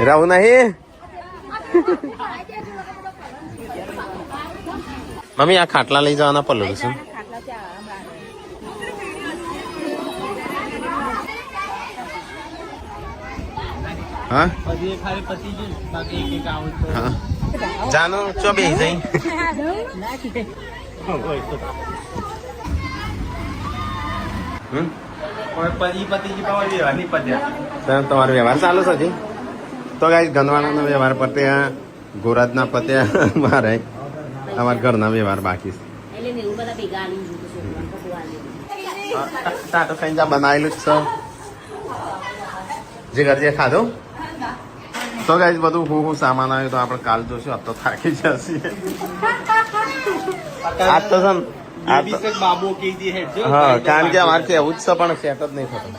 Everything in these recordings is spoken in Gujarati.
રહું નહીં મમ્મી આ ખાટલા લઈ જવાના પલડું છું હા જાનો ચો બે જઈ તમારો વ્યવહાર ચાલુ છે હજી તો ગાઈસ ગંદવાડાનો વ્યવહાર પત્યા ગોરાજના પત્યા મારે અમારા ઘરના વ્યવહાર બાકી છે ટાટો ખાઈને બનાવેલું જ છે જે ઘરે ખાધું તો ગાઈસ બધું હું સામાન આવ્યું તો આપણે કાલ જોશું આ તો થાકી જશે આજ તો છે બાબુ હા કારણ કે અમારે કેવું જ છે પણ સેટ જ નહીં થતું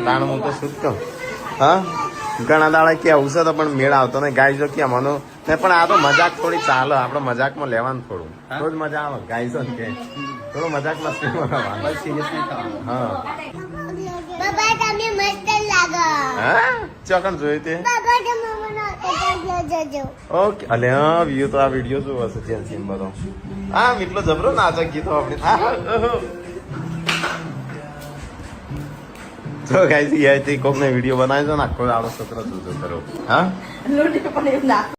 તાણ હું તો શું કહું હા ઘણા દાડા કેવું છે તો પણ મેળ આવતો નહીં ગાય જો કે અમાનો પણ આ તો મજાક થોડી ચાલે આપણે મજાકમાં લેવાનું થોડું તો જ મજા આવે ગાય છે કે થોડો મજાક મસ્તી હા બાબા તમે મસ્ત લાગો હા ચોકન જોયું તે બાબા તમે મને જજો ઓકે અલે હા વ્યૂ તો આ વિડીયો જોવો છે જેન સીન બધો હા એટલો જબરો નાચક ગીતો આપણે તો ગાઈસ યાર તે કોકને વિડીયો બનાવ્યો ને આખો આડો સત્ર જોતો કરો હા